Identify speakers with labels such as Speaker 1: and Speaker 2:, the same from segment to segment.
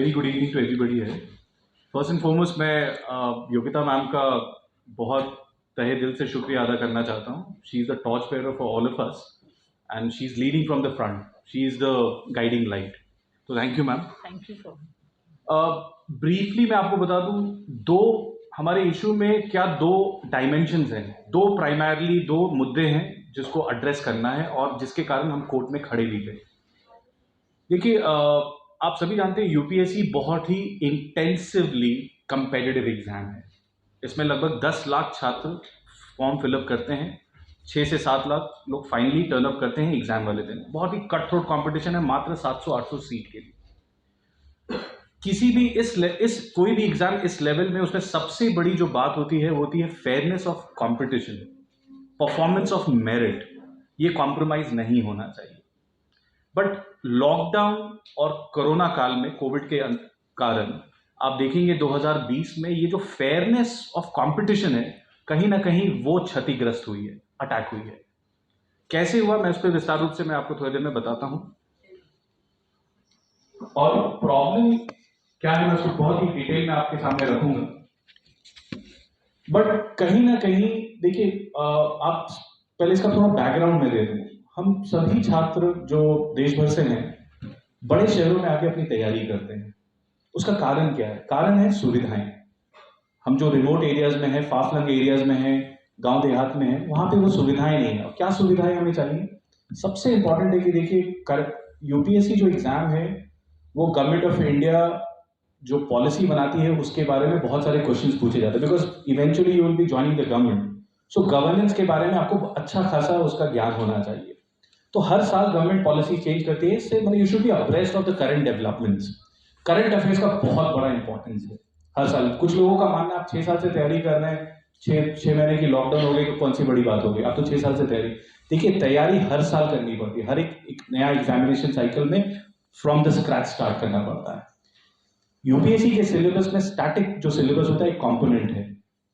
Speaker 1: Very good evening to everybody है। First and foremost मैं Yogita ma'am का बहुत तहे दिल से शुक्रिया अदा करना चाहता हूँ। She is the torch bearer for all of us and she is leading from the front. She is the guiding light. तो thank you ma'am.
Speaker 2: Thank you so
Speaker 1: briefly मैं आपको बता दूँ, दो हमारे इशू में क्या दो डायमेंशंस हैं, दो प्राइमरली दो मुद्दे हैं जिसको एड्रेस करना है और जिसके कारण हम कोर्ट में खड़े भी थे। देखिए, आप सभी जानते हैं यूपीएससी बहुत ही इंटेंसिवली कंपेटिटिव एग्जाम है। इसमें लगभग 10 लाख छात्र फॉर्म फिलअप करते हैं, 6 से 7 लाख लोग फाइनली टर्न अप करते हैं एग्जाम वाले दिन। बहुत ही कट थ्रोट कॉम्पिटिशन है, मात्र 700-800 सीट के लिए। किसी भी इस कोई भी एग्जाम इस लेवल में, उसमें सबसे बड़ी जो बात होती है वो होती है fairness of competition, performance of merit. ये कॉम्प्रोमाइज नहीं होना चाहिए। बट लॉकडाउन और कोरोना काल में, कोविड के कारण आप देखेंगे 2020 में ये जो फेयरनेस ऑफ कंपटीशन है, कहीं ना कहीं वो क्षतिग्रस्त हुई है, अटैक हुई है। कैसे हुआ, मैं उस पर विस्तार रूप से मैं आपको थोड़ी देर में बताता हूं। और प्रॉब्लम क्या है मैं उसको बहुत ही डिटेल में आपके सामने रखूंगा। बट कहीं ना कहीं देखिए, आप पहले इसका थोड़ा बैकग्राउंड में दे दूं। हम सभी छात्र जो देश भर से हैं, बड़े शहरों में आके अपनी तैयारी करते हैं। उसका कारण क्या है? कारण है सुविधाएं। हम जो रिमोट एरियाज में है, फार फ्लंग एरियाज में है, गांव देहात में है, वहां पे वो सुविधाएं नहीं है। क्या सुविधाएं हमें चाहिए? सबसे इंपॉर्टेंट है कि देखिए, यूपीएससी जो एग्जाम है वो गवर्नमेंट ऑफ इंडिया जो पॉलिसी बनाती है उसके बारे में बहुत सारे क्वेश्चंस पूछे जाते हैं, because eventually you will be joining the government. So governance के बारे में आपको अच्छा खासा उसका ज्ञान होना चाहिए। तो हर साल गवर्नमेंट पॉलिसी चेंज करती है, इससे मतलब you should be abreast of the current developments. Current affairs का बहुत बड़ा इंपॉर्टेंस है हर साल। कुछ लोगों का मानना है आप 6 साल से तैयारी कर रहे हैं, 6 महीने की लॉकडाउन हो गई तो कौन सी बड़ी बात हो गई, आप तो 6 साल से तैयारी। देखिए, तैयारी हर साल करनी पड़ती है, हर एक नया एग्जामिनेशन साइकिल में फ्रॉम द स्क्रैच स्टार्ट करना पड़ता है। यूपीएससी के सिलेबस में स्टैटिक जो सिलेबस होता है एक कंपोनेंट है,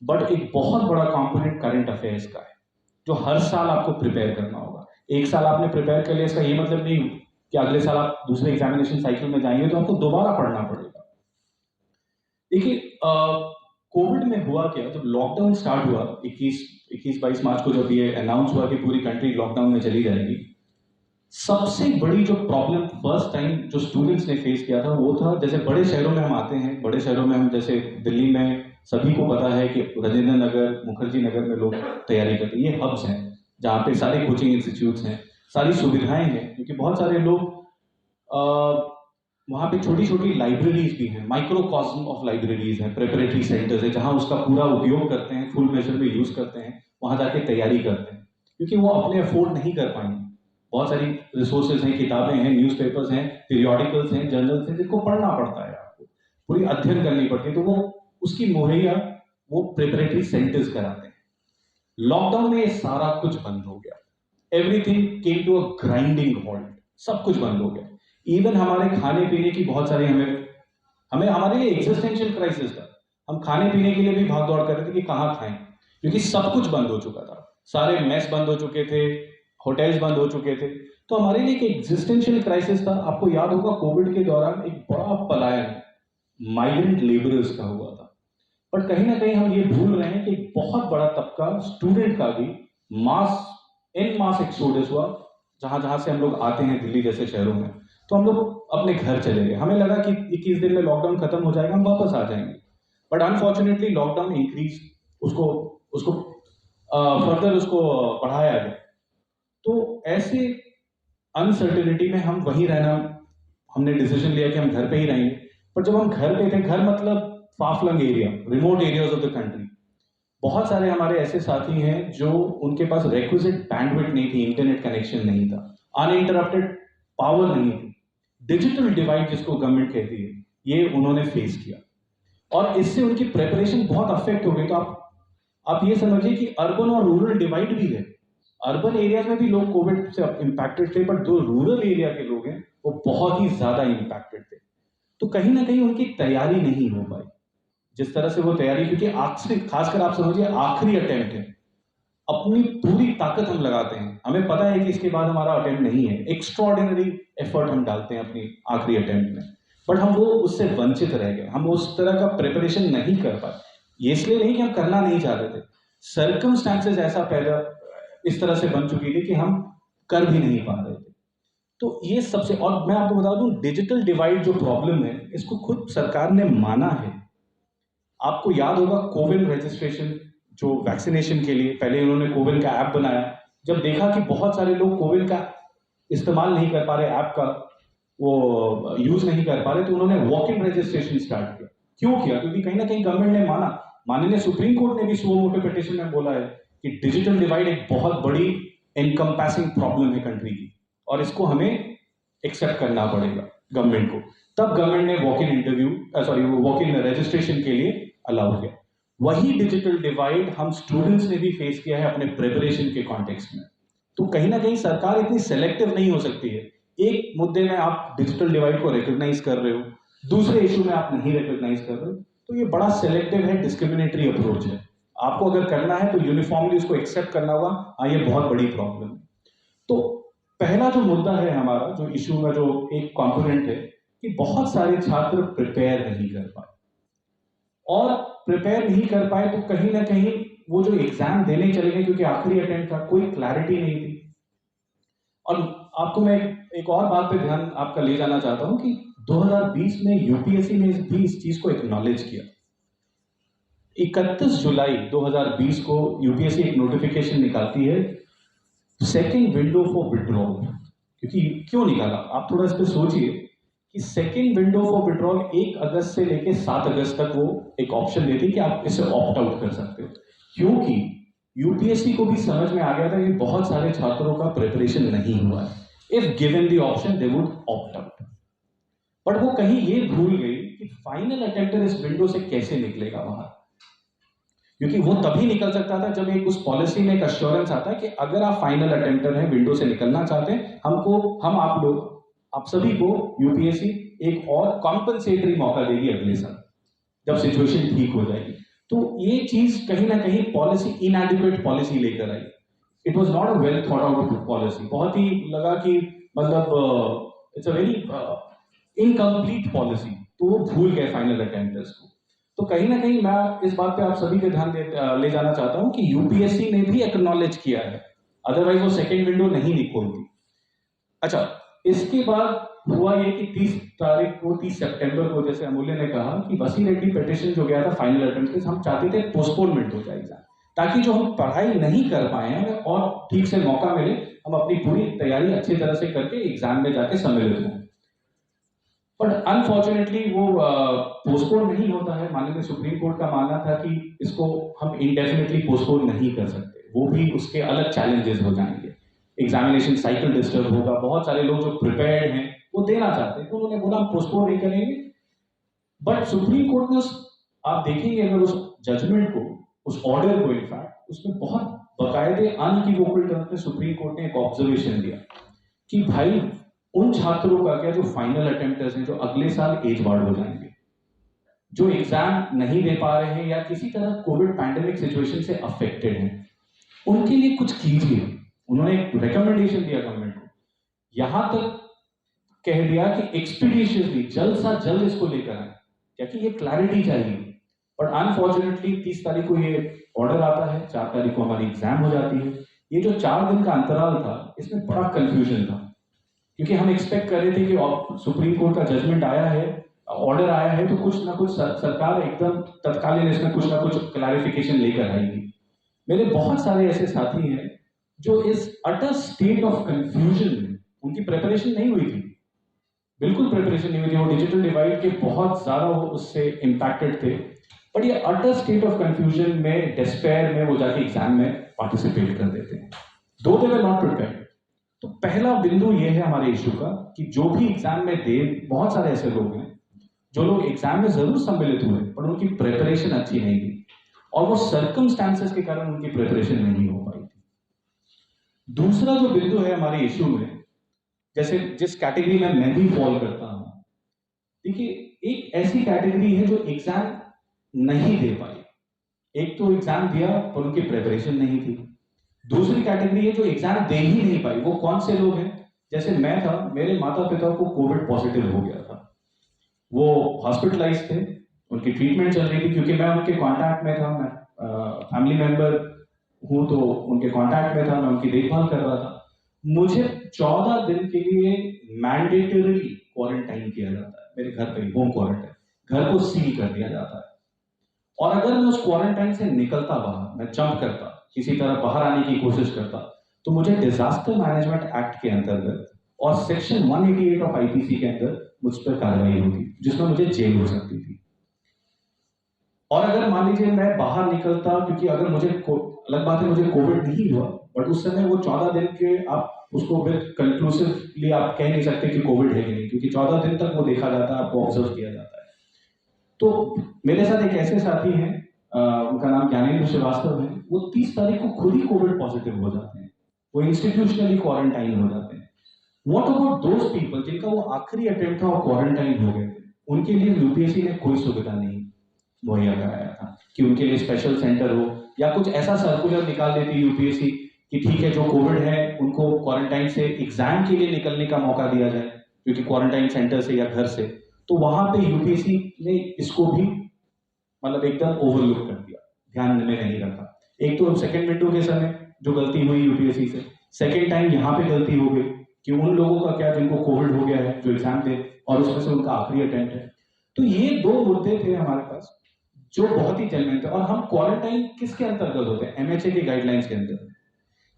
Speaker 1: बट एक बहुत बड़ा कंपोनेंट करंट अफेयर्स का है, जो हर साल आपको प्रिपेयर करना होगा। एक साल आपने प्रिपेयर कर लिया, इसका ये मतलब नहीं कि अगले साल आप दूसरे एग्जामिनेशन साइकिल में जाएंगे तो आपको दोबारा पढ़ना पड़ेगा। देखिए, कोविड में हुआ क्या, जब लॉकडाउन स्टार्ट हुआ 21-22 मार्च को, जब ये अनाउंस हुआ कि पूरी कंट्री लॉकडाउन में चली जाएगी, सबसे बड़ी जो प्रॉब्लम फर्स्ट टाइम जो स्टूडेंट्स ने फेस किया था वो था, जैसे बड़े शहरों में हम आते हैं, बड़े शहरों में हम जैसे दिल्ली में सभी को पता है कि राजेंद्र नगर, मुखर्जी नगर में लोग तैयारी करते हैं। ये हब्स हैं जहाँ पे सारे कोचिंग इंस्टीट्यूट्स हैं, सारी सुविधाएं हैं, क्योंकि बहुत सारे लोग वहाँ पे छोटी छोटी लाइब्रेरीज भी हैं, माइक्रोकॉस्म ऑफ लाइब्रेरीज हैं, प्रिपरेटरी सेंटर्स है, जहाँ उसका पूरा उपयोग करते हैं, फुल मेजर में यूज करते हैं, वहाँ जाके तैयारी करते हैं, क्योंकि वो अपने अफोर्ड नहीं कर पाएंगे। बहुत सारी रिसोर्सेज हैं, किताबें हैं, न्यूज़पेपर्स हैं, पीरियोडिकल्स हैं, जर्नल्स हैं, जिनको पढ़ना पड़ता है, आपको पूरी अध्ययन करनी पड़ती है, तो वो उसकी मुहैया वो प्रिपरेटरी सेंटर्स कराते हैं। लॉकडाउन में ये सारा कुछ बंद हो गया, everything came to a grinding halt, सब कुछ बंद हो गया। इवन हमारे खाने पीने की बहुत सारी हमें हमारे लिए एग्जिस्टेंशियल क्राइसिस था। हम खाने पीने के लिए भी भाग दौड़ कर रहे थे कि कहाँ खाएं, क्योंकि सब कुछ बंद हो चुका था, सारे मेस बंद हो चुके थे, होटल्स बंद हो चुके थे। तो हमारे लिए एक एग्जिस्टेंशियल क्राइसिस था। आपको याद होगा कोविड के दौरान एक बड़ा पलायन माइग्रेंट लेबरर्स का हुआ था। बट कहीं ना कहीं हम ये भूल रहे हैं कि एक बहुत बड़ा तबका स्टूडेंट का भी मास एक्सोडस हुआ, जहां जहां से हम लोग आते हैं दिल्ली जैसे शहरों में। तो हम लोग अपने घर चले गए, हमें लगा कि 21 दिन में लॉकडाउन खत्म हो जाएगा, हम वापस आ जाएंगे। बट अनफॉर्चुनेटली लॉकडाउन इंक्रीज, उसको उसको फर्दर उसको बढ़ाया गया। तो ऐसे अनसर्टेनिटी में हम वहीं रहना, हमने डिसीजन लिया कि हम घर पे ही रहेंगे। पर जब हम घर पे थे, घर मतलब far flung area, remote areas of the country, बहुत सारे हमारे ऐसे साथी हैं जो उनके पास रेक्विजिट बैंडविड्थ नहीं थी, इंटरनेट कनेक्शन नहीं था, अनइंटरप्टेड पावर नहीं थी, डिजिटल डिवाइड जिसको गवर्नमेंट कहती है, ये उन्होंने फेस किया और इससे उनकी प्रिपरेशन बहुत अफेक्ट हो गई। तो आप ये समझिए कि अर्बन और रूरल डिवाइड भी है। अर्बन एरियाज में भी लोग कोविड से इंपैक्टेड थे, बट जो रूरल एरिया के लोग हैं वो बहुत ही ज्यादा इंपैक्टेड थे। तो कहीं ना कहीं उनकी तैयारी नहीं हो पाई जिस तरह से वो तैयारी, क्योंकि आखिरी, खासकर आप समझिए आखिरी अटेम्प्ट है, अपनी पूरी ताकत हम लगाते हैं, हमें पता है कि इसके बाद हमारा अटेम्प्ट नहीं है, एक्स्ट्राऑर्डिनरी एफर्ट हम डालते हैं अपनी आखिरी अटेम्प्ट में, बट हम वो उससे वंचित रह गए, हम उस तरह का प्रिपरेशन नहीं कर पाए। ये इसलिए नहीं कि हम करना नहीं चाहते थे, सर्कमस्टांसेस ऐसा पैदा इस तरह से बन चुकी थी कि हम कर भी नहीं पा रहे थे। तो ये सबसे, और मैं आपको बता दूं, डिजिटल डिवाइड जो प्रॉब्लम है इसको खुद सरकार ने माना है। आपको याद होगा कोविन रजिस्ट्रेशन, जो वैक्सीनेशन के लिए पहले उन्होंने कोविन का ऐप बनाया, जब देखा कि बहुत सारे लोग कोविन का इस्तेमाल नहीं कर पा रहे, ऐप का वो यूज नहीं कर पा रहे, तो उन्होंने वॉक इन रजिस्ट्रेशन स्टार्ट किया। क्यों किया? क्योंकि कहीं ना कहीं गवर्नमेंट ने माना, माननीय सुप्रीम कोर्ट ने भी सुओ मोटो पिटिशन में बोला है कि डिजिटल डिवाइड एक बहुत बड़ी एनकम्पासिंग प्रॉब्लम है कंट्री की, और इसको हमें एक्सेप्ट करना पड़ेगा गवर्नमेंट को। तब गवर्नमेंट ने वॉक इन रजिस्ट्रेशन के लिए अलाउ किया। वही डिजिटल डिवाइड हम स्टूडेंट्स ने भी फेस किया है अपने प्रिपरेशन के कॉन्टेक्स्ट में। तो कहीं ना कहीं सरकार इतनी सेलेक्टिव नहीं हो सकती है। एक मुद्दे में आप डिजिटल डिवाइड को रिकॉग्नाइज कर रहे हो, दूसरे इशू में आप नहीं रिकॉग्नाइज कर रहे हो, तो ये बड़ा सेलेक्टिव है, डिस्क्रिमिनेटरी अप्रोच है। आपको अगर करना है तो यूनिफॉर्मली उसको एक्सेप्ट करना होगा। हाँ, ये बहुत बड़ी प्रॉब्लम है। तो पहला जो मुद्दा है हमारा, जो इशू में जो एक कंपोनेंट है, कि बहुत सारे छात्र प्रिपेयर नहीं कर पाए, और प्रिपेयर नहीं कर पाए तो कहीं ना कहीं वो जो एग्जाम देने चले गए, क्योंकि आखिरी अटेम्प्ट था, कोई क्लैरिटी नहीं थी। और आपको मैं एक और बात पे ध्यान आपका ले जाना चाहता हूं कि 2020 में यूपीएससी ने भी इस चीज को एक्नॉलेज किया। 31 जुलाई 2020 को यूपीएससी एक नोटिफिकेशन निकालती है, सेकेंड विंडो फॉर विड्रॉल। क्योंकि क्यों निकाला, आप थोड़ा इस पर सोचिए कि सेकेंड विंडो फॉर विड्रॉल 1 अगस्त से लेकर 7 अगस्त तक वो एक ऑप्शन देती है कि आप इसे ऑप्ट आउट कर सकते हो। क्योंकि यूपीएससी को भी समझ में आ गया था कि बहुत सारे छात्रों का प्रिपरेशन नहीं हुआ है। If given the option they would opt out. But वो कहीं ये भूल गई कि फाइनल अटेम्प्टर इस विंडो से कैसे निकलेगा बाहर, क्योंकि वो तभी निकल सकता था जब एक उस पॉलिसी में एक अश्योरेंस आता है कि अगर आप फाइनल अटेम्प्टर हैं, विंडो से निकलना चाहते हैं, आप सभी को यूपीएससी एक और कॉम्पनसेटरी मौका देगी अगले साल, जब सिचुएशन ठीक हो जाएगी। तो ये चीज कहीं ना कहीं पॉलिसी, इनएडिक्वेट पॉलिसी लेकर आई। It was not a well thought out policy. बहुत ही लगा कि मतलब it's a very incomplete policy, तो वो भूल गए फाइनल अटेम्प्टर्स को। तो कहीं ना कहीं मैं इस बात पे आप सभी के ध्यान ले जाना चाहता हूं कि यूपीएससी ने भी एक्नॉलेज किया है, अदरवाइज वो सेकेंड विंडो नहीं निकलती। अच्छा, इसके बाद हुआ ये कि 30 सितंबर को, जैसे अमूल्य ने कहा कि वसी रेड्डी पिटीशन जो गया था फाइनल अटेम्प्ट, हम चाहते थे पोस्टपोनमेंट हो जाए एग्जाम, ताकि जो हम पढ़ाई नहीं कर पाए हैं और ठीक से मौका मिले, हम अपनी पूरी तैयारी अच्छी तरह से करके एग्जाम में जाके सम्मिलित हों। बट अनफॉर्चुनेटली वो पोस्टपोन नहीं होता है। माननीय सुप्रीम कोर्ट का मानना था कि इसको हम इंडेफिनेटली पोस्टपोन नहीं कर सकते, वो भी उसके अलग चैलेंजेस हो जाएंगे, एग्जामिनेशन साइकिल डिस्टर्ब होगा, बहुत सारे लोग जो प्रिपेयर्ड हैं वो देना चाहते हैं, तो उन्होंने बोला हम पोस्टपोन नहीं करेंगे। बट सुप्रीम कोर्ट ने आप देखेंगे अगर उस जजमेंट को, उस ऑर्डर को, इनफैक्ट उसमें बहुत बाकायदे अनइक्वोकल टर्म्स में सुप्रीम कोर्ट ने एक ऑब्जर्वेशन दिया कि भाई उन छात्रों का क्या जो फाइनल अटेम्प्टर्स हैं, जो अगले साल एज बार्ड हो जाएंगे, जो एग्जाम नहीं दे पा रहे हैं या किसी तरह कोविड पैंडेमिक सिचुएशन से अफेक्टेड हैं, उनके लिए कुछ कीजिए। उन्होंने एक रिकमेंडेशन दिया गवर्नमेंट को, यहां तक कह दिया कि एक्सपीडिशियसली जल्द से जल्द इसको लेकर आए, क्योंकि ये क्लैरिटी चाहिए। बट अनफॉर्चुनेटली 30 तारीख को ये ऑर्डर आता है, 4 तारीख को हमारी एग्जाम हो जाती है। ये जो 4 दिन का अंतराल था, इसमें बड़ा कंफ्यूजन था, क्योंकि हम एक्सपेक्ट कर रहे थे कि सुप्रीम कोर्ट का जजमेंट आया है, ऑर्डर आया है, तो कुछ ना कुछ सरकार एकदम तत्कालीन इसमें कुछ ना कुछ क्लैरिफिकेशन लेकर आएगी। मेरे बहुत सारे ऐसे साथी हैं जो इस अटर स्टेट ऑफ कंफ्यूजन में, उनकी प्रिपरेशन नहीं हुई थी, बिल्कुल प्रिपरेशन नहीं हुई थी, वो डिजिटल डिवाइड के बहुत ज्यादा वो उससे इंपैक्टेड थे, बट ये अटर स्टेट ऑफ कंफ्यूजन में, डिस्पेयर में वो जाके एग्जाम में पार्टिसिपेट कर देते हैं, दो दे वर नॉट प्रिपेयर्ड। तो पहला बिंदु ये है हमारे इशू का कि जो भी एग्जाम में दे, बहुत सारे ऐसे लोग हैं जो लोग एग्जाम में जरूर सम्मिलित हुए पर उनकी प्रिपरेशन अच्छी नहीं थी, और वो सर्कमस्टांसेस के कारण उनकी प्रिपरेशन नहीं हो पाई थी। दूसरा जो बिंदु है हमारे इशू में, जैसे जिस कैटेगरी में मैं भी फॉल करता हूं, देखिए एक ऐसी कैटेगरी है जो एग्जाम नहीं दे पाई। एक तो एग्जाम दिया पर उनकी प्रिपरेशन नहीं थी, दूसरी कैटेगरी है जो एग्जाम दे ही नहीं पाई। वो कौन से लोग हैं? जैसे मैं था, मेरे माता पिता को कोविड पॉजिटिव हो गया था, वो हॉस्पिटलाइज थे, उनकी ट्रीटमेंट चल रही थी, क्योंकि मैं उनके कांटेक्ट में था, मैं फैमिली मेंबर हूँ तो उनके कांटेक्ट में था, मैं उनकी देखभाल कर रहा था। मुझे 14 दिन के लिए मैंडेटरी क्वारंटाइन किया जाता है मेरे घर पे ही, होम क्वारंटाइन, घर को सील कर दिया जाता है। और अगर मैं उस क्वारंटाइन से निकलता बाहर, मैं जंप करता, किसी तरह बाहर आने की कोशिश करता, तो मुझे डिजास्टर मैनेजमेंट एक्ट के अंतर्गत और सेक्शन 188 ऑफ आईपीसी के अंदर मुझ पर कार्रवाई होती, जिसमें मुझे जेल हो सकती थी। और अगर मान लीजिए मैं बाहर निकलता, क्योंकि अगर मुझे अलग बात है मुझे कोविड नहीं हुआ, बट उस समय वो 14 दिन के आप उसको फिर कंक्लूसिवली आप कह नहीं सकते कि कोविड है कि नहीं, क्योंकि 14 दिन तक वो देखा जाता है, आपको ऑब्जर्व किया जाता है। तो मेरे साथ एक ऐसे साथी हैं, उनका नाम ज्ञानेंद्र श्रीवास्तव है, वो 30 तारीख को खुद ही कोविड पॉजिटिव हो जाते हैं, वो इंस्टीट्यूशनली क्वारंटाइन हो जाते हैं। व्हाट अबाउट दोज पीपल जिनका वो आखिरी अटेम्प्ट था और क्वारंटाइन हो गए थे, उनके लिए यूपीएससी ने कोई सुविधा नहीं मुहैया कराया था कि उनके लिए स्पेशल सेंटर हो या कुछ ऐसा सर्कुलर निकाल देती यूपीएससी कि ठीक है जो कोविड है उनको क्वारंटाइन से एग्जाम के लिए निकलने का मौका दिया जाए, क्योंकि क्वारंटाइन सेंटर से या घर से। तो वहां पे यूपीएससी ने इसको भी मतलब एकदम ओवरलुक कर दिया, ध्यान में नहीं रखा। एक तो सेकंड विंडो के समय जो गलती हुई यूपीएससी से, सेकंड टाइम यहाँ पे गलती हो गई कि उन लोगों का क्या जिनको कोविड हो गया है जो एग्जाम दे और उसमें से उनका आखिरी अटेम्प्ट है। तो ये दो मुद्दे थे हमारे पास जो बहुत ही जेन्युइन थे। और हम क्वारंटाइन किसके अंतर्गत होते हैं? एमएचए के गाइडलाइंस के अंदर।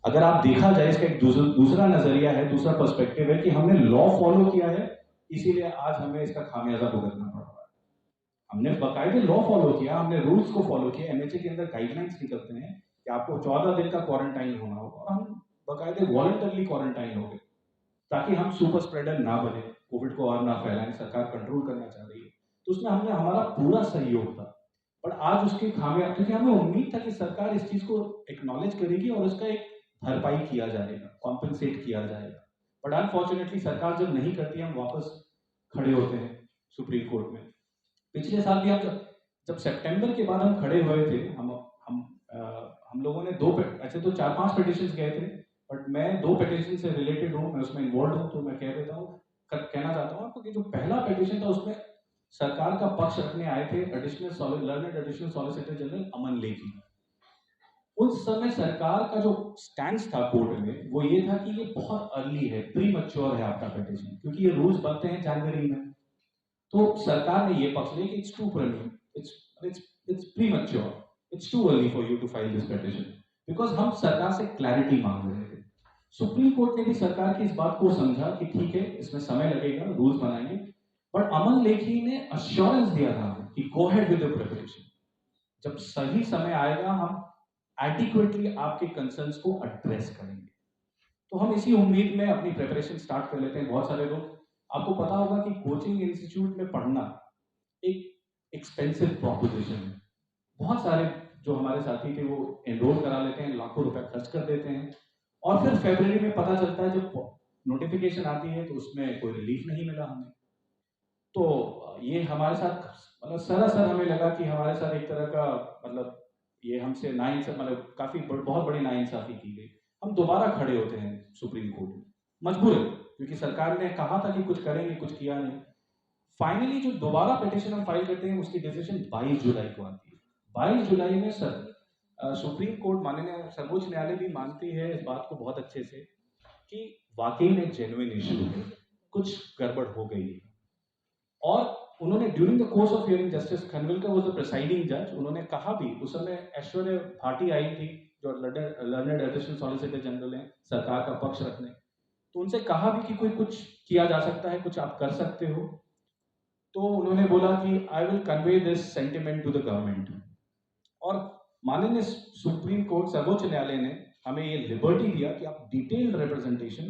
Speaker 1: अगर आप देखा जाए इसका एक दूसरा नजरिया है, दूसरा पर्सपेक्टिव है कि हमने लॉ फॉलो किया है, इसीलिए आज हमें इसका खामियाजा भुगतना पड़ रहा है। हमने बाकायदे लॉ फॉलो किया, हमने रूल्स को फॉलो किया, एमएचए के अंदर गाइडलाइंस निकलते हैं कि आपको 14 दिन का क्वारंटाइन होना होगा, और हम बाकायदे वॉलंटरली क्वारंटाइन हो गए ताकि हम सुपर स्प्रेडर ना बने, कोविड को और ना फैलाएं। सरकार कंट्रोल करना चाह रही है, तो उसमें हमने हमारा पूरा सहयोग था। पर आज उसकी खामियां, क्योंकि हमें उम्मीद था कि सरकार इस चीज को एक्नॉलेज करेगी और उसका एक भरपाई किया जाएगा, कॉम्पेंसेट किया जाएगा। बट अनफॉर्चुनेटली सरकार जब नहीं करती, हम वापस खड़े होते हैं सुप्रीम कोर्ट में। पिछले साल भी हम जब सितंबर के बाद हम खड़े हुए थे, हम हम लोगों ने ऐसे तो 4-5 पिटिशन गए थे, बट मैं 2 पिटिशन से रिलेटेड हूँ, मैं उसमें इन्वॉल्व हूँ, तो मैं कह देता हूँ, कहना चाहता हूँ आपको कि जो पहला पिटिशन था उसमें सरकार का पक्ष रखने आए थे लर्नेड एडिशनल सॉलिसिटर जनरल अमन लेखी। उस समय सरकार का जो स्टैंड था कोर्ट में वो ये था कि ये बहुत अर्ली है, प्री मच्योर है आपका पिटिशन, क्योंकि ये रूल्स बनते हैं जनवरी में। तो सरकार ने ये पक्ष लिया कि it's too premium, it's it's it's premature, it's too early for you to file this petition, because हम सरकार से क्लैरिटी मांग रहे थे। सुप्रीम कोर्ट ने भी सरकार की इस बात को समझा कि ठीक है इसमें समय लगेगा, रूल्स बनाएंगे, बट अमन लेखी ने अश्योरेंस दिया था कि गो हेड विद द प्रिपरेशन, जब सही समय आएगा हम एडिक्वेटली आपके कंसर्न्स को एड्रेस करेंगे। तो हम इसी उम्मीद में अपनी प्रिपरेशन स्टार्ट कर लेते हैं। बहुत सारे लोग, आपको पता होगा कि कोचिंग इंस्टीट्यूट में पढ़ना एक एक्सपेंसिव प्रोपोजिशन है। बहुत सारे जो हमारे साथी थे वो एनरोल करा लेते हैं, लाखों रुपए खर्च कर देते हैं, और फिर फरवरी में पता चलता है जब नोटिफिकेशन आती है तो उसमें कोई रिलीफ नहीं मिला हमें। तो ये हमारे साथ मतलब सरासर हमें लगा कि हमारे साथ एक तरह का मतलब ये हमसे नाइंसाफी, मतलब काफी बहुत बड़ी नाइंसाफी की गई। हम दोबारा खड़े होते हैं सुप्रीम कोर्ट में, मजबूर है, क्योंकि सरकार ने कहा था कि कुछ करेंगे, कुछ किया नहीं। फाइनली जो दोबारा पिटिशन हम फाइल करते हैं उसकी डिसीजन 22 जुलाई को आती है। 22 जुलाई में सुप्रीम कोर्ट, माननीय सर्वोच्च न्यायालय भी मानती है इस बात को बहुत अच्छे से कि वाकई में जेन्युइन इशू है, कुछ गड़बड़ हो गई है। और उन्होंने during the course of hearing, justice Khanwilkar was the presiding जज, उन्होंने कहा भी, उस समय ऐश्वर्य भाटी आई थी जो लर्नेड एडिशनल सॉलिसिटर जनरल हैं सरकार का पक्ष रखने, तो उनसे कहा भी कि कोई कुछ किया जा सकता है, कुछ आप कर सकते हो। तो उन्होंने बोला कि I will convey this sentiment to the government. और माननीय सुप्रीम कोर्ट, सर्वोच्च न्यायालय ने हमें ये लिबर्टी दिया कि आप डिटेल्ड रिप्रेजेंटेशन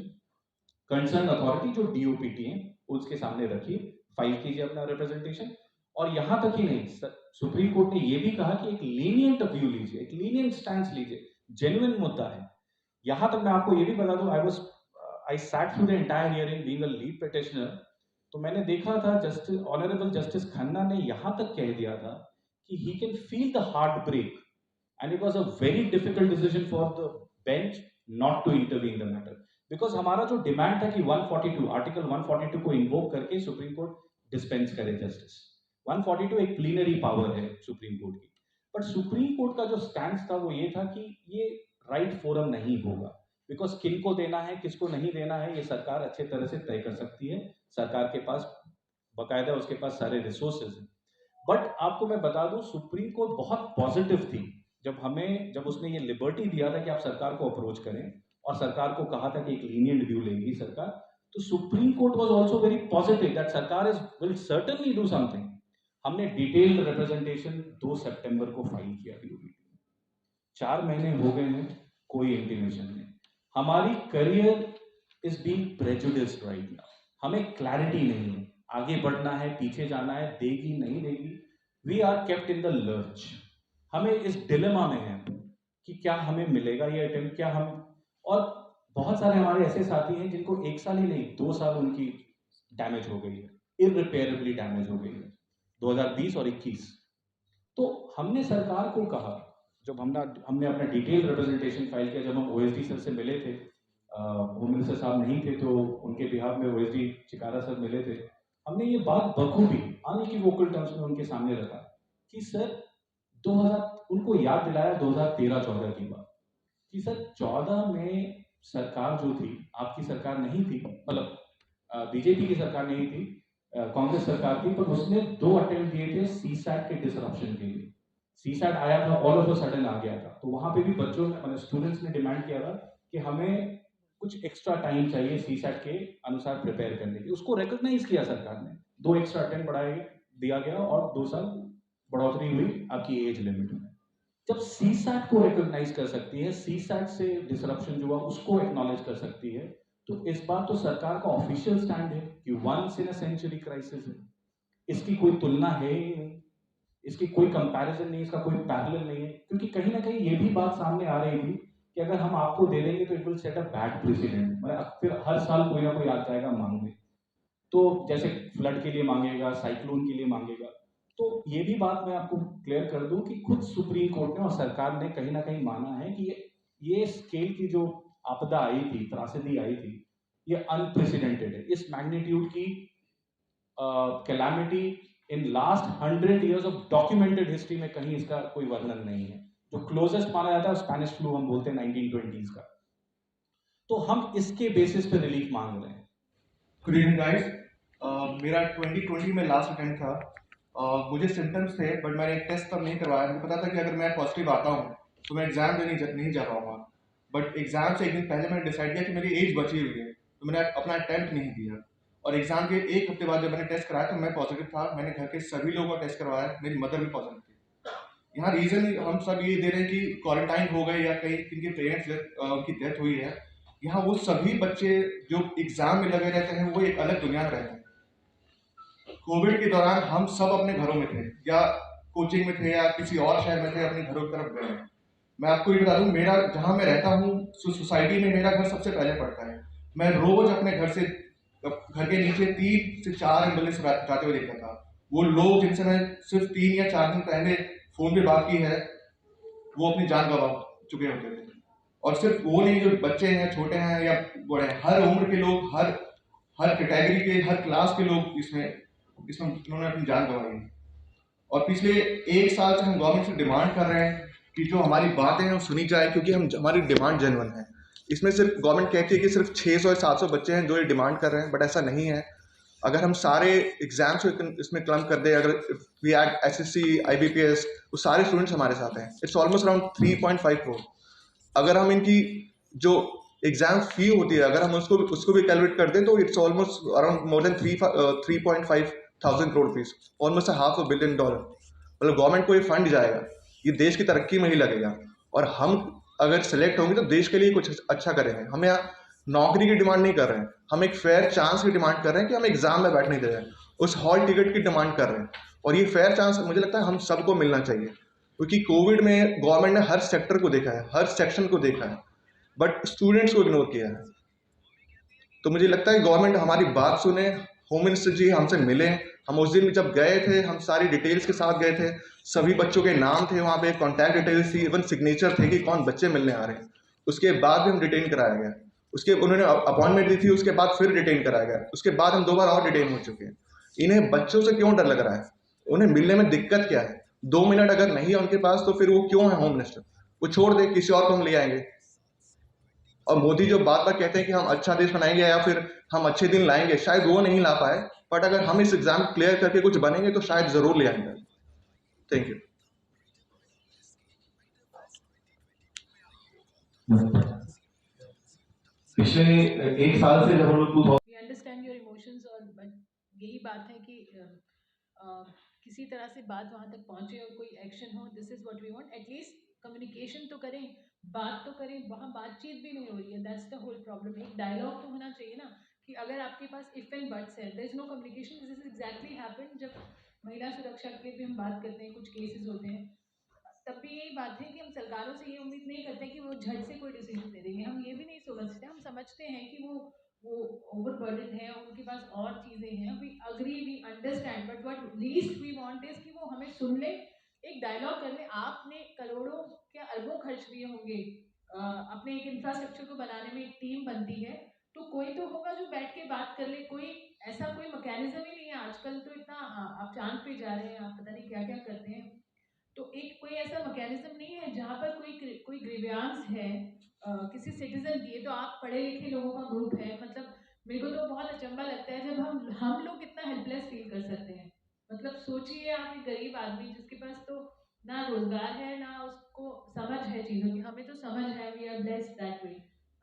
Speaker 1: कंसर्न अथॉरिटी जो डीओपीटी है उसके सामने रखिए, फाइल कीजिए अपना रिप्रेजेंटेशन। और यहां तक ही नहीं, सुप्रीम कोर्ट ने यह भी कहा कि एक लीनियंट व्यू लीजिए, एक लीनियंट स्टैंस लीजिए, जेन्युइन मुद्दा है। यहां तक मैं आपको ये भी बता दूं, I sat through the entire hearing being a lead petitioner, तो मैंने देखा था जस्टिस ऑनरेबल जस्टिस खन्ना ने यहां तक कह दिया था कि he can feel the heart break and it was a very difficult decision for the bench not to intervene the matter, because हमारा जो डिमांड था कि 142 आर्टिकल 142 को इन्वोक करके सुप्रीम कोर्ट डिस्पेंस करे जस्टिस। 142 एक प्लीनरी पावर है supreme court की, बट सुप्रीम कोर्ट का जो स्टैंड था वो ये था कि ये राइट फोरम नहीं होगा, बिकॉज किनको देना है किसको नहीं देना है ये सरकार अच्छे तरह से तय कर सकती है, सरकार के पास बाकायदा उसके पास सारे रिसोर्सेज हैं। बट आपको मैं बता दूं सुप्रीम कोर्ट बहुत पॉजिटिव थी जब उसने ये लिबर्टी दिया था कि आप सरकार को अप्रोच करें और सरकार को कहा था कि एक लीनियंट व्यू लेगी सरकार, तो supreme court was also very positive that सरकार is will certainly do something. हमने डिटेल्ड रिप्रेजेंटेशन 2 सितंबर को फाइल किया DOB। 4 महीने हो गए हैं, कोई इंटीमेशन नहीं। हमारी career is being prejudiced right now, हमें क्लैरिटी नहीं है, आगे बढ़ना है पीछे जाना है, देगी नहीं देगी, we are kept in the lurch. हमें इस डिलेमा में है कि क्या हमें मिलेगा ये अटेम्प्ट, क्या हम, और बहुत सारे हमारे ऐसे साथी हैं जिनको 1 साल ही नहीं 2 साल उनकी डैमेज हो गई है, इररिपेयरेबली डैमेज हो गई है 2020 और 21। तो हमने सरकार को कहा, जब हमने अपना डिटेल रिप्रेजेंटेशन फाइल किया, जब हम OSD सर से मिले थे, होम मिनिस्टर साहब नहीं थे तो उनके बिहाफ में OSD चिकारा सर मिले थे, हमने ये बात बखूबी आने की वोकल टर्म्स में उनके सामने रखा कि सर 2000, उनको याद दिलाया 2013-14 की बात कि सर 14 में सरकार जो थी, आपकी सरकार नहीं थी, मतलब बीजेपी की सरकार नहीं थी, कांग्रेस सरकार थी, पर उसने 2 अटेम्प्ट दिए थे CSAT के डिसरप्शन के लिए। CSAT आया था, ऑल ऑफ अ सडन आ गया था, तो वहां पे भी बच्चों ने, मतलब स्टूडेंट्स ने डिमांड किया था कि हमें कुछ एक्स्ट्रा टाइम चाहिए CSAT के अनुसार प्रिपेयर करने की। उसको रिकॉग्नाइज किया सरकार ने, 2 एक्स्ट्रा अटेम्प्ट बढ़ाए दिया गया और 2 साल बढ़ोतरी हुई आपकी एज लिमिट में। जब CSAT को रिकॉग्नाइज कर सकती है, CSAT से डिसरप्शन जो हुआ उसको एक्नॉलेज कर सकती है, तो इस बार तो सरकार का ऑफिशियल स्टैंड है कि once in a century crisis है, इसकी कोई तुलना है ही नहीं, इसकी कोई कंपैरिजन नहीं, इसका कोई पैरेलल नहीं है, क्योंकि कहीं ना कहीं ये भी बात सामने आ रही थी कि अगर हम आपको दे देंगे तो it will set a bad president, मतलब फिर हर साल कोई ना कोई आ जाएगा मांगने, तो जैसे फ्लड के लिए मांगेगा, साइक्लोन के लिए मांगेगा। तो ये भी बात मैं आपको क्लियर कर दूं कि खुद सुप्रीम कोर्ट ने और सरकार ने कहीं ना कहीं माना है कि ये स्केल की जो आपदा आई थी, त्रासदी आई थी, ये अनप्रेसिडेंटेड है। इस मैग्नीट्यूड की calamity in last 100 years of documented history में कहीं इसका कोई वर्णन नहीं है। जो क्लोजेस्ट माना जाता है स्पेनिश फ्लू हम बोलते हैं 1920s का। तो हम इसके बेसिस पे रिलीफ मांग रहे हैं।
Speaker 2: गुड इवनिंग गाइस, मेरा 2020 में लास्ट अटेम्प्ट था। मुझे सिम्टम्स थे बट मैंने एक टेस्ट तब नहीं करवाया। मुझे पता था कि अगर मैं पॉजिटिव आता हूँ तो मैं एग्जाम देने नहीं जा पाऊंगा, बट एग्जाम से एक दिन पहले मैंने डिसाइड किया कि मेरी एज बची हुई है, तो मैंने अपना अटेम्प्ट नहीं दिया। और एग्जाम के 1 हफ्ते बाद जब मैंने टेस्ट कराया तो मैं पॉजिटिव था। मैंने घर के सभी लोगों का टेस्ट करवाया, मेरी मदर भी पॉजिटिव थी। यहाँ रीजन हम सब ये दे रहे हैं कि क्वारंटाइन हो गए या कहीं किनके पेरेंट्स उनकी डेथ हुई है। यहाँ वो सभी बच्चे जो एग्जाम में लगे रहते हैं वो एक अलग दुनिया में रहते हैं। कोविड के दौरान हम सब अपने घरों में थे या कोचिंग में थे या किसी और शहर में थे, अपने घरों की तरफ गए। मैं आपको ये बता दूं, मेरा जहाँ मैं रहता हूँ सोसाइटी में मेरा घर सबसे पहले पड़ता है। मैं रोज अपने घर के नीचे 3 से 4 एम्बुलेंस जाते हुए देखता था। वो लोग जिनसे मैं सिर्फ 3 या 4 दिन पहले फोन पे बात की है वो अपनी जान गंवा चुके होते थे। और सिर्फ वो नहीं, जो बच्चे हैं, छोटे हैं या बड़े हैं, हर उम्र के लोग, हर कैटेगरी के, हर क्लास के लोग इसमें उन्होंने अपनी जान गंवाई है। और पिछले 1 साल से हम गवर्नमेंट से डिमांड कर रहे हैं कि जो हमारी बातें हैं वो सुनी जाए, क्योंकि हमारी डिमांड जेन्युइन है। इसमें सिर्फ गवर्नमेंट कहती है कि सिर्फ 600 या 700 बच्चे हैं जो ये डिमांड कर रहे हैं, बट ऐसा नहीं है। अगर हम सारे एग्जाम्स इसमें क्लम कर दे, अगर वी एड SSC IBPS, वो सारे स्टूडेंट्स हमारे साथ हैं, इट्स ऑलमोस्ट अराउंड 3.5 करोड़। अगर हम इनकी जो एग्जाम फी होती है अगर हम उसको भी कैलकुलेट कर दें तो it's almost around more than 3.5 thousand crore rupees, almost $500 billion। मतलब गवर्नमेंट को ये फंड जाएगा, ये देश की तरक्की में ही लगेगा। और हम अगर सेलेक्ट होंगे तो देश के लिए कुछ अच्छा करेंगे। हम यहाँ नौकरी की डिमांड नहीं कर रहे हैं, हम एक फेयर चांस की डिमांड कर रहे हैं कि हम एग्जाम में बैठने दे रहे हैं, उस हॉल टिकट की डिमांड कर रहे हैं। और ये फेयर चांस मुझे लगता है हम सबको मिलना चाहिए, क्योंकि कोविड में गवर्नमेंट ने हर सेक्टर को देखा है, हर सेक्शन को देखा है, बट स्टूडेंट्स को इग्नोर किया है। तो मुझे लगता है गवर्नमेंट हमारी बात सुने, होम मिनिस्टर जी हमसे मिले। हम उस दिन जब गए थे हम सारी डिटेल्स के साथ गए थे, सभी बच्चों के नाम थे वहाँ पे, कॉन्टैक्ट डिटेल्स थी, इवन सिग्नेचर थे कि कौन बच्चे मिलने आ रहे हैं। उसके बाद भी हम डिटेन कराया गया, उसके उन्होंने अपॉइंटमेंट दी थी, उसके बाद फिर डिटेन कराया गया, उसके बाद हम 2 बार और डिटेन हो चुके हैं। इन्हें बच्चों से क्यों डर लग रहा है, उन्हें मिलने में दिक्कत क्या है? 2 मिनट अगर नहीं है उनके पास तो फिर वो क्यों है होम मिनिस्टर? वो छोड़ दे, किसी और को हम ले आएंगे। और मोदी जो बात बात कहते हैं कि हम अच्छा देश बनाएंगे या फिर हम अच्छे दिन लाएंगे, शायद वो नहीं ला पाए, बट अगर हम इस एग्जाम क्लियर करके कुछ बनेंगे तो शायद जरूर ले आएंगे। Thank you.
Speaker 1: पिछले 1 साल से जब हम लोग
Speaker 3: वी अंडरस्टैंड योर इमोशंस, और यही बात है कि किसी तरह से बात वहाँ तक पहुँचे और कोई एक्शन हो। This is what we want. At least communication तो करें, बात तो करें। वहाँ बातचीत भी नहीं हो रही है, दैट्स द होल प्रॉब्लम। एक डायलॉग तो होना चाहिए ना, कि अगर आपके पास इफ एंड बट्स है, there is no communication. This is exactly happen जब महिला सुरक्षा के लिए भी हम बात करते हैं, कुछ केसेस होते हैं, तब भी यही बात है कि हम सरकारों से ये उम्मीद नहीं करते कि वो झट से कोई डिसीजन दे देंगे। हम ये भी नहीं समझते, हम समझते हैं कि वो ओवरबर्डन है, उनके पास और चीज़ें हैं। We agree, we understand, but what least we want is कि वो हमें सुन ले, एक डायलॉग कर ले। आपने करोड़ों क्या अरबों खर्च किए होंगे अपने एक इंफ्रास्ट्रक्चर को बनाने में, एक टीम बनती है तो कोई तो होगा जो बैठ के बात कर ले। कोई ऐसा कोई मैकेनिज्म ही नहीं है आजकल। तो इतना आप चांद पे जा रहे हैं, आप पता नहीं क्या क्या करते हैं, तो एक कोई ऐसा मैकेनिज्म नहीं है जहाँ पर कोई ग्रीवियांस है किसी सिटीजन की। ये तो आप पढ़े लिखे लोगों का ग्रुप है। मतलब मेरे को तो बहुत अचंभा लगता है जब हम लोग इतना हेल्पलेस फील कर सकते हैं। मतलब सोचिए, आप एक गरीब आदमी जिसके पास तो ना रोजगार है ना उसको समझ है चीज़ों की। हमें तो समझ है, we are blessed that way.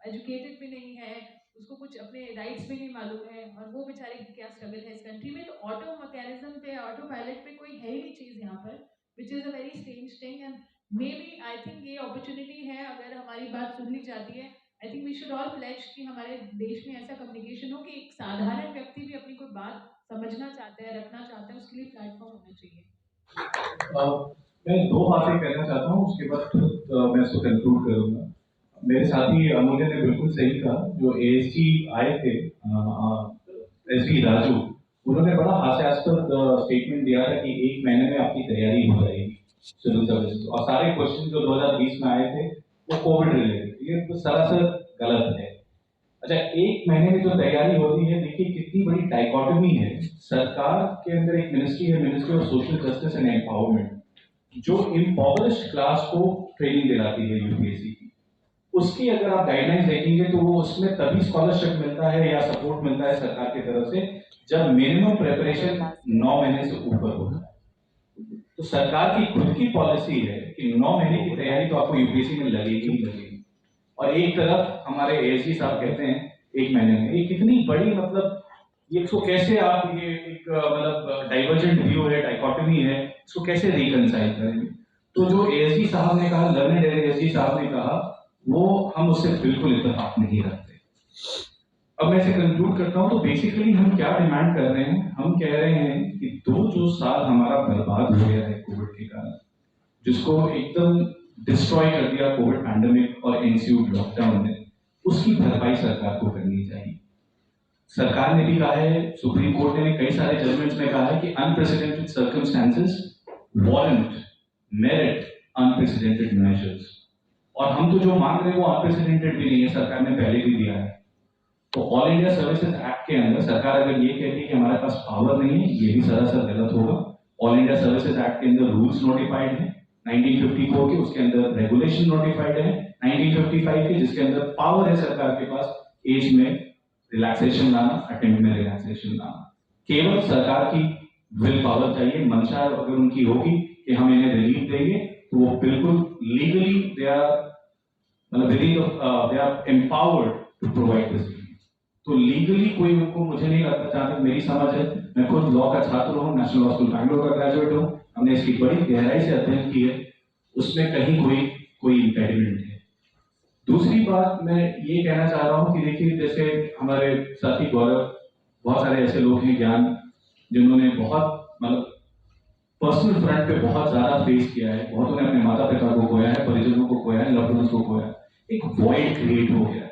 Speaker 3: Educated भी नहीं है, उसको कुछ अपने राइट्स भी नहीं मालूम है, और वो बेचारे की क्या स्ट्रगल है इस कंट्री में। तो ऑटो मैकेनिज्म पे, ऑटो पायलट पे कोई है ही नहीं चीज़ यहाँ पर, which is a very strange thing. And maybe I think ये opportunity है, अगर हमारी बात सुन ली जाती है, I think we should all pledge कि हमारे देश में ऐसा कम्युनिकेशन हो कि एक साधारण व्यक्ति भी अपनी कोई बात समझना चाहता है, रखना चाहता है, उसके लिए प्लेटफॉर्म होना चाहिए।
Speaker 1: मैं 2 बातें कहना चाहता हूँ, उसके बाद मैं इसको कंक्लूड करूंगा। मेरे साथी अमूल्य ने बिल्कुल सही कहा। जो एएसजी आए थे, एसवी राजू, उन्होंने बड़ा हास्यास्पद स्टेटमेंट दिया था कि 1 महीने में आपकी तैयारी हो जाएगी सिविल सर्विस, और सारे क्वेश्चन जो 2020 में आए थे वो कोविड रिलेटेड। ये तो सरासर गलत है। अच्छा, 1 महीने में जो तैयारी होती है, देखिए कितनी बड़ी डाइकोटमी है। सरकार के अंदर एक मिनिस्ट्री है, ministry of social justice and empowerment, जो इम्पॉवरिश्ड क्लास को ट्रेनिंग दिलाती है यूपीएससी की। उसकी अगर आप गाइडलाइंस देखेंगे तो वो उसमें तभी स्कॉलरशिप मिलता है या सपोर्ट मिलता है सरकार की तरफ से जब मिनिमम प्रिपरेशन 9 महीने से ऊपर होता है। तो सरकार की खुद की पॉलिसी है कि 9 महीने की तैयारी तो आपको यूपीएससी में लगेगी ही लगेगी। और एक तरफ हमारे एएसजी साहब कहते हैं 1 महीने में। ये कितनी बड़ी, मतलब ये इसको कैसे आप, ये एक मतलब डाइवर्जेंट व्यू है, डाइकोटमी है, इसको कैसे रिकंसाइल करेंगे? तो जो एएसजी साहब ने कहा, लर्नेड एएसजी साहब ने कहा, वो हम उससे बिल्कुल इत्तेफाक नहीं रखते। अब मैं इसे कंक्लूड करता हूं। तो बेसिकली हम क्या डिमांड कर रहे हैं? हम कह रहे हैं कि जो साल हमारा बर्बाद हो गया है कोविड के कारण, जिसको एकदम डिस्ट्रॉय कर दिया कोविड पैंडेमिक और एनस्यूड लॉकडाउन ने, उसकी भरपाई सरकार को करनी चाहिए। सरकार ने भी कहा है, सुप्रीम कोर्ट ने कई सारे जजमेंट्स में कहा है कि unprecedented circumstances warrant merit unprecedented measures. और हम तो जो मांग रहे हैं वो अनप्रेसिडेंटेड भी नहीं है, सरकार ने पहले भी दिया है। तो ऑल इंडिया सर्विसेज एक्ट के अंदर सरकार अगर ये कहती है कि हमारे पास पावर नहीं है, ये भी सरासर गलत होगा। ऑल इंडिया सर्विसेज एक्ट के अंदर रूल्स नोटिफाइड है 1954 के, उसके अंदर रेगुलेशन नोटिफाइड है 1955 के, जिसके अंदर पावर है सरकार के पास एज में रिलैक्सेशन लाना, अटेम्प्ट में रिलैक्सेशन लाना। केवल सरकार की विल पावर चाहिए, मंशा अगर उनकी होगी कि हम इन्हें रिलीफ देंगे, तो वो बिल्कुल legally they are empowered to provide this. तो लीगली कोई उनको, मुझे नहीं लगता, जहां तक मेरी समझ है, मैं खुद लॉ का छात्र हूँ, नेशनल लॉ स्कूल बैंगलोर का ग्रेजुएट हूँ, हमने इसकी बड़ी गहराई से अध्ययन की है, उसमें कहीं कोई इम्पेडिमेंट है। दूसरी बात मैं ये कहना चाह रहा हूँ कि देखिए, जैसे हमारे साथी गौरव, बहुत सारे ऐसे लोग हैं ज्ञान, जिन्होंने बहुत मतलब पर्सनल फ्रंट पे बहुत ज्यादा फेस किया है। बहुतों ने अपने माता पिता को खोया है, परिजनों को खोया है, लव्ड वंस को खोया है। एक वॉइड क्रिएट हो गया है।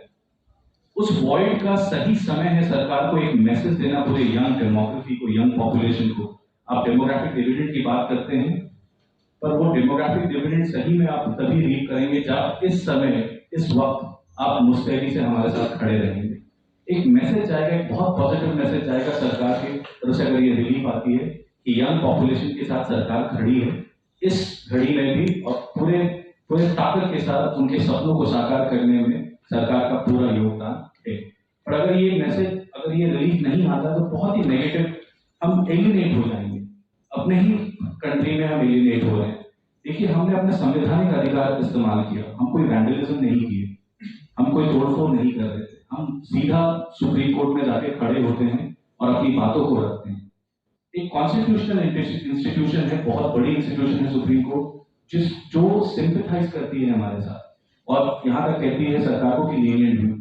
Speaker 1: उस वॉइड का सही समय है सरकार को एक मैसेज देना पूरे यंग डेमोग्राफी को, यंग पॉपुलेशन को। आप डेमोग्राफिक डिविडेंड की बात करते हैं, पर वो डेमोग्राफिक डिविडेंड सही में आप तभी रीड करेंगे जब इस समय, इस वक्त आप मुस्तैदी से हमारे साथ खड़े रहेंगे। एक मैसेज जाएगा, एक बहुत पॉजिटिव मैसेज जाएगा सरकार की तरफ से अगर ये रिलीफ आती है कि यंग पॉपुलेशन के साथ सरकार खड़ी है इस घड़ी में भी, और पूरे पूरे ताकत के साथ उनके सपनों को साकार करने में सरकार का पूरा योगदान है। पर अगर ये मैसेज, अगर ये रिलीफ नहीं आता तो बहुत ही नेगेटिव, हम एलिनेट हो जाएंगे, अपने ही कंट्री में हम एलिनेट हो रहे हैं। देखिए, हमने अपने संवैधानिक अधिकार इस्तेमाल किया, हम कोई वैंडलिज्म नहीं किए, हम कोई तोड़फोड़ नहीं कर रहे थे, हम सीधा सुप्रीम कोर्ट में जाके खड़े होते हैं और अपनी बातों को रखते हैं। एक कॉन्स्टिट्यूशनल इंस्टीट्यूशन है, बहुत बड़ी इंस्टीट्यूशन है सुप्रीम कोर्ट, जो सिंपैथाइज करती है हमारे साथ और यहाँ तक कहती है सरकार को कि लीनियंट व्यू।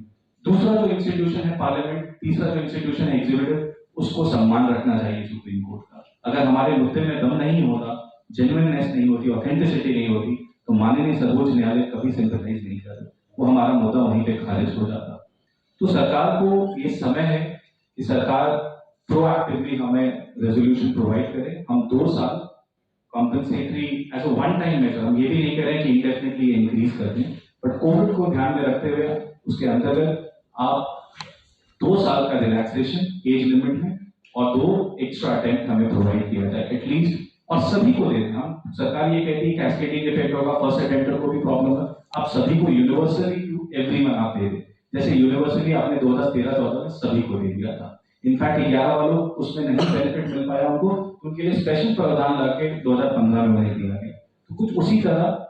Speaker 1: दूसरा जो इंस्टीट्यूशन है पार्लियामेंट, तीसरा जो इंस्टीट्यूशन है एग्जीक्यूटिव, उसको सम्मान रखना चाहिए सुप्रीम कोर्ट का। अगर हमारे मुद्दे में दम नहीं होता, जेन्युइननेस नहीं होती, ऑथेंटिसिटी नहीं होती, तो माननीय सर्वोच्च न्यायालय कभी सिंपैथाइज नहीं करता, वो हमारा मुद्दा वहीं पे खारिज हो जाता। तो सरकार को ये समय है कि सरकार प्रोएक्टिवली हमें रेजोल्यूशन प्रोवाइड करे। हम 2 साल compensatory as a one time measure, हम ये भी नहीं करें कि इंडेफिनिटली इंक्रीज कर दें, बट कोविड को ध्यान में रखते हुए उसके अंतर्गत आप 2 साल का रिलैक्सेशन एज लिमिट में और 2 एक्स्ट्रा अटेम्प्ट हमें प्रोवाइड किया जाए एटलीस्ट, और सभी को दे दें। हम सरकार ये कहती है कैस्केडिंग इफेक्ट होगा, फर्स्ट अटेम्प्टर को भी प्रॉब्लम है, आप सभी को यूनिवर्सली एवरीवन आप दे दें, जैसे यूनिवर्सली आपने 2013-14 में सभी को दे दिया था। इनफैक्ट 11 वालों उसमें नहीं बेनिफिट मिल पाया उनको, उनके लिए स्पेशल प्रावधान लाके 2015 में उन्हें दिया गया। तो कुछ उसी तरह